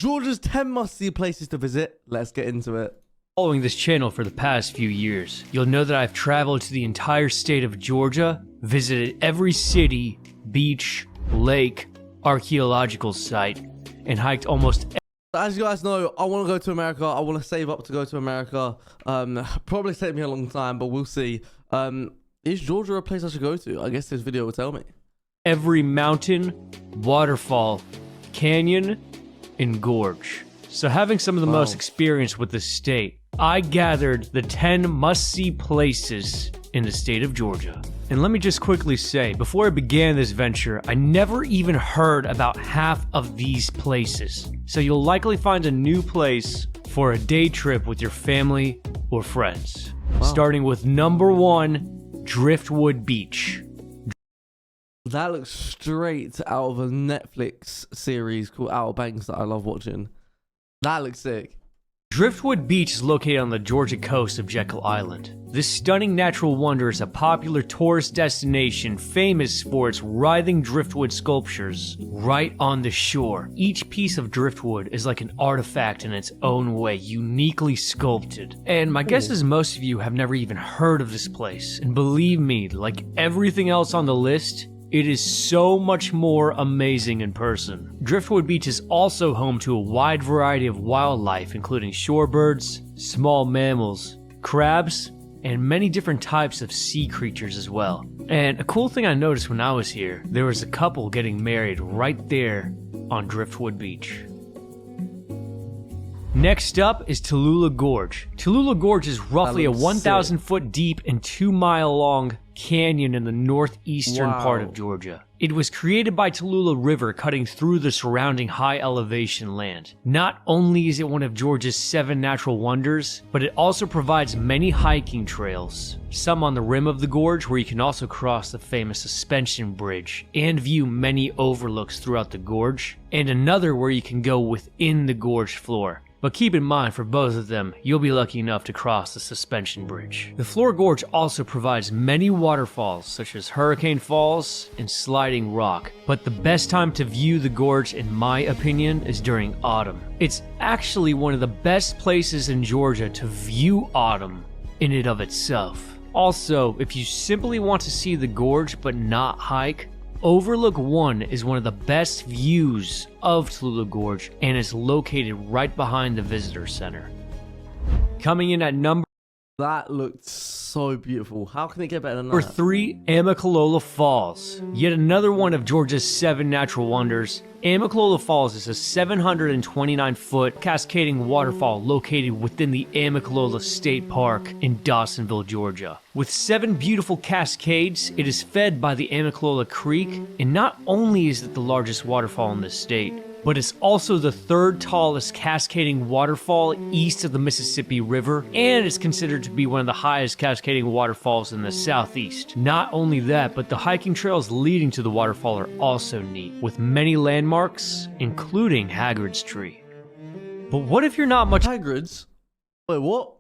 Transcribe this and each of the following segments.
Georgia's 10 must-see places to visit. Let's get into it. Following this channel for the past few years, you'll know that I've traveled to the entire state of Georgia, visited every city, beach, lake, archaeological site, and hiked almost As you guys know, I want to go to America. I want to save up to go to America. Probably take me a long time, but we'll see. Is Georgia a place I should go to? I guess this video will tell me. every mountain, waterfall, canyon, and gorge. So having some of the most experience with the state, I gathered the 10 must-see places in the state of Georgia. And let me just quickly say, before I began this venture, I never even heard about half of these places. So you'll likely find a new place for a day trip with your family or friends. Starting with number 1, Driftwood Beach. That looks straight out of a Netflix series called Outer Banks that I love watching. That looks sick. Driftwood Beach is located on the Georgia coast of Jekyll Island. This stunning natural wonder is a popular tourist destination famous for its writhing driftwood sculptures right on the shore. Each piece of driftwood is like an artifact in its own way, uniquely sculpted. And my guess is most of you have never even heard of this place. And believe me, like everything else on the list, it is so much more amazing in person. Driftwood Beach is also home to a wide variety of wildlife, including shorebirds, small mammals, crabs, and many different types of sea creatures as well. And a cool thing I noticed when I was here, there was a couple getting married right there on Driftwood Beach. Next up is Tula Gorge. Tula Gorge is roughly a 1,000 foot deep and 2-mile long canyon in the northeastern part of Georgia. It was created by Tula River cutting through the surrounding high elevation land. Not only is it one of Georgia's 7 natural wonders, but it also provides many hiking trails. Some on the rim of the gorge where you can also cross the famous suspension bridge and view many overlooks throughout the gorge, and another where you can go within the gorge floor. But keep in mind, for both of them, you'll be lucky enough to cross the suspension bridge. The Floor Gorge also provides many waterfalls, such as Hurricane Falls and Sliding Rock. But the best time to view the gorge, in my opinion, is during autumn. It's actually one of the best places in Georgia to view autumn in and of itself. Also, if you simply want to see the gorge but not hike, Overlook 1 is one of the best views of Tula Gorge and is located right behind the visitor center. Coming in at number... That looked so beautiful. How can it get better than that? Number 3, Amicola Falls. Yet another one of Georgia's 7 natural wonders. Amicola Falls is a 729-foot cascading waterfall located within the Amicola State Park in Dawsonville, Georgia. With 7 beautiful cascades, it is fed by the Amicola Creek, and not only is it the largest waterfall in the state, but it's also the 3rd tallest cascading waterfall east of the Mississippi River, and it's considered to be one of the highest cascading waterfalls in the southeast. Not only that, but the hiking trails leading to the waterfall are also neat, with many landmarks, including Hagrid's Tree. But what if you're not much Hagrid's? Wait, what?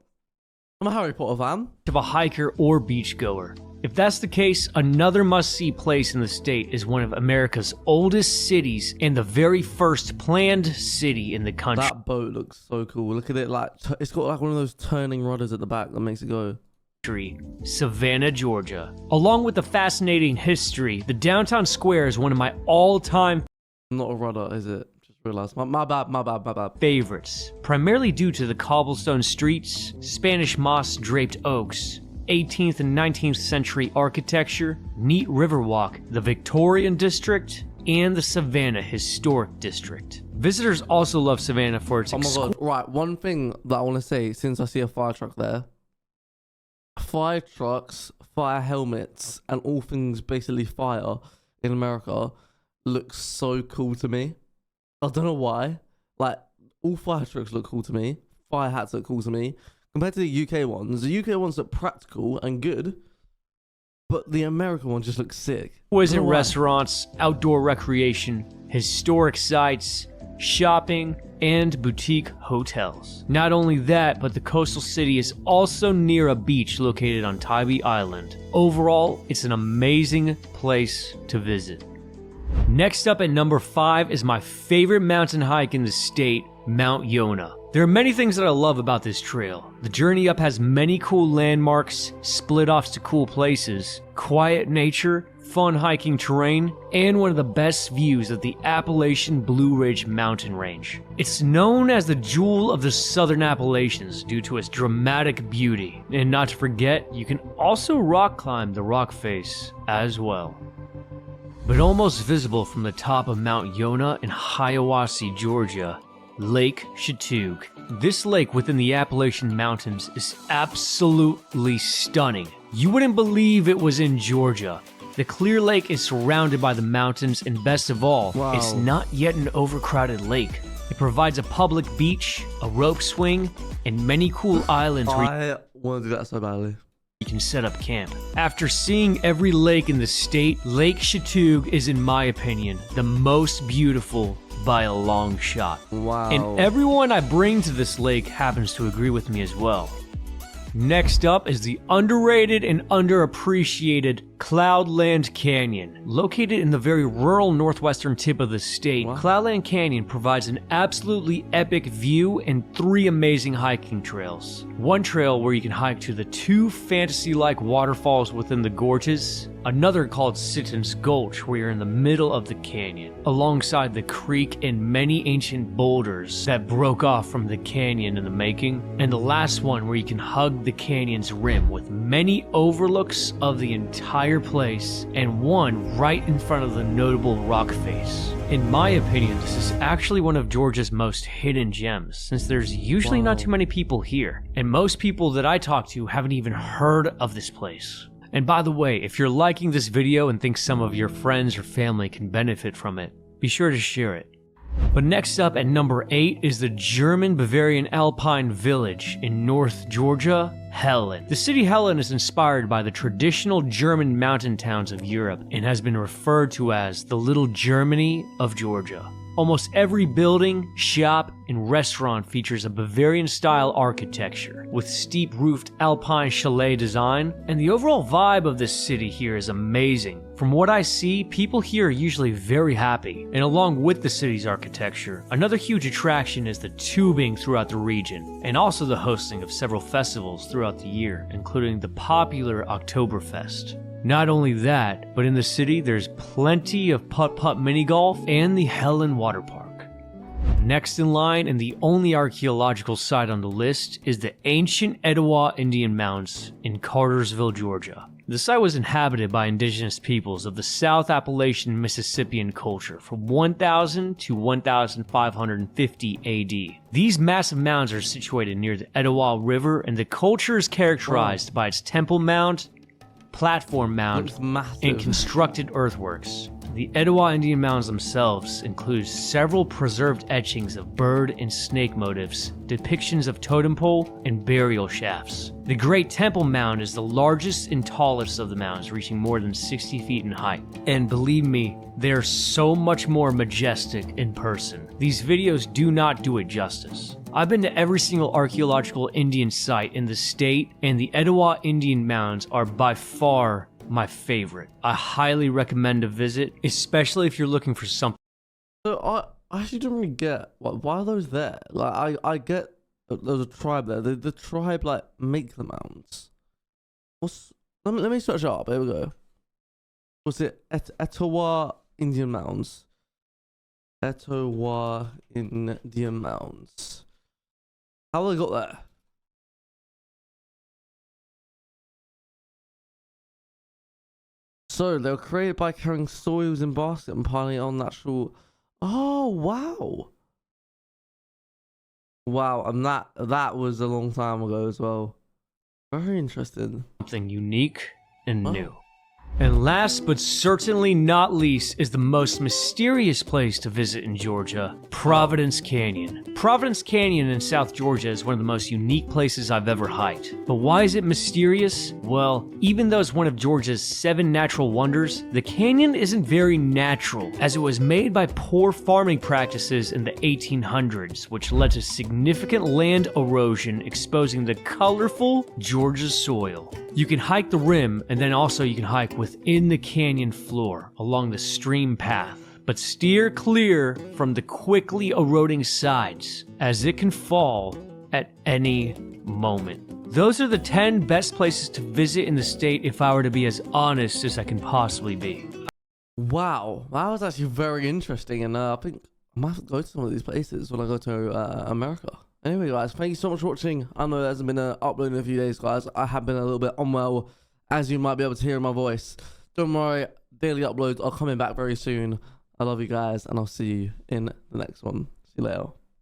I'm a Harry Potter fan. of a hiker or beachgoer? If that's the case, another must-see place in the state is one of America's oldest cities and the very first planned city in the country. That boat looks so cool. Look at it, like it's got like one of those turning rudders at the back that makes it go. Savannah, Georgia. Along with the fascinating history, the downtown square is one of my all-time Not a rudder, is it? Just realized. My bad. favorites, primarily due to the cobblestone streets, Spanish moss-draped oaks, 18th and 19th century architecture, neat riverwalk, the Victorian district, and the Savannah Historic District. Visitors also love Savannah for its Oh my god, right, one thing that I want to say, since I see a fire truck there. Fire trucks, fire helmets, and all things basically fire in America looks so cool to me. I don't know why. Like, all fire trucks look cool to me. Fire hats look cool to me. Compared to the UK ones look practical and good, but the American one just looks sick. exquisite restaurants, outdoor recreation, historic sites, shopping, and boutique hotels. Not only that, but the coastal city is also near a beach located on Tybee Island. Overall, it's an amazing place to visit. Next up at number 5 is my favorite mountain hike in the state, Mount Yonah. There are many things that I love about this trail. The journey up has many cool landmarks, split-offs to cool places, quiet nature, fun hiking terrain, and one of the best views of the Appalachian Blue Ridge mountain range. It's known as the Jewel of the Southern Appalachians due to its dramatic beauty. And not to forget, you can also rock climb the rock face as well. But almost visible from the top of Mount Yonah in Hiawassee, Georgia, Lake Chhatou. This lake within the Appalachian Mountains is absolutely stunning. You wouldn't believe it was in Georgia. The clear lake is surrounded by the mountains, and best of all, it's not yet an overcrowded lake. It provides a public beach, a rope swing, and many cool islands where I want to do that so badly. you can set up camp. After seeing every lake in the state, Lake Chhatou is, in my opinion, the most beautiful by a long shot. Wow. And everyone I bring to this lake happens to agree with me as well. Next up is the underrated and underappreciated Cloudland Canyon. Located in the very rural northwestern tip of the state, Cloudland Canyon provides an absolutely epic view and 3 amazing hiking trails. One trail where you can hike to the 2 fantasy-like waterfalls within the gorges, another called Sitton's Gulch where you're in the middle of the canyon, alongside the creek and many ancient boulders that broke off from the canyon in the making, and the last one where you can hug the canyon's rim with many overlooks of the entire place and one right in front of the notable rock face. In my opinion, this is actually one of Georgia's most hidden gems, since there's usually not too many people here, and most people that I talk to haven't even heard of this place. And by the way, if you're liking this video and think some of your friends or family can benefit from it, be sure to share it. But next up at number 8 is the German Bavarian Alpine village in North Georgia, Helen. The city Helen is inspired by the traditional German mountain towns of Europe and has been referred to as the Little Germany of Georgia. Almost every building, shop, and restaurant features a Bavarian-style architecture, with steep-roofed Alpine chalet design, and the overall vibe of this city here is amazing. From what I see, people here are usually very happy, and along with the city's architecture, another huge attraction is the tubing throughout the region, and also the hosting of several festivals throughout the year, including the popular Oktoberfest. Not only that, but in the city there's plenty of putt-putt mini-golf and the Helen Water Park. Next in line, and the only archaeological site on the list, is the ancient Etowah Indian Mounds in Cartersville, Georgia. The site was inhabited by indigenous peoples of the South Appalachian Mississippian culture from 1000 to 1550 AD. These massive mounds are situated near the Etowah River, and the culture is characterized by its temple mound, platform mound, and constructed earthworks. The Etowah Indian Mounds themselves include several preserved etchings of bird and snake motifs, depictions of totem pole, and burial shafts. The Great Temple Mound is the largest and tallest of the mounds, reaching more than 60 feet in height. And believe me, they're so much more majestic in person. These videos do not do it justice. I've been to every single archaeological Indian site in the state, and the Etowah Indian Mounds are by far my favorite. I highly recommend a visit, especially if you're looking for something. So I actually don't really get why are those there. Like I get there's a tribe there. The tribe like make the mounds. Let me search it up. Here we go. Was it Etowah Indian Mounds? Etowah Indian Mounds. How they got there? So they were created by carrying soils in basket and piling it on natural. Oh wow! Wow, and that was a long time ago as well. Very interesting. Something unique and new. And last but certainly not least is the most mysterious place to visit in Georgia, Providence Canyon. Providence Canyon in South Georgia is one of the most unique places I've ever hiked. But why is it mysterious? Well, even though it's one of Georgia's 7 natural wonders, the canyon isn't very natural, as it was made by poor farming practices in the 1800s, which led to significant land erosion, exposing the colorful Georgia soil. You can hike the rim, and then also you can hike with within the canyon floor along the stream path, but steer clear from the quickly eroding sides, as it can fall at any moment. Those are the 10 best places to visit in the state if I were to be as honest as I can possibly be. Wow, that was actually very interesting, and I think I might have to go to some of these places when I go to America. Anyway, guys, thank you so much for watching. I know there hasn't been an upload in a few days, guys. I have been a little bit unwell, as you might be able to hear in my voice. Don't worry, daily uploads are coming back very soon. I love you guys, and I'll see you in the next one. See you later.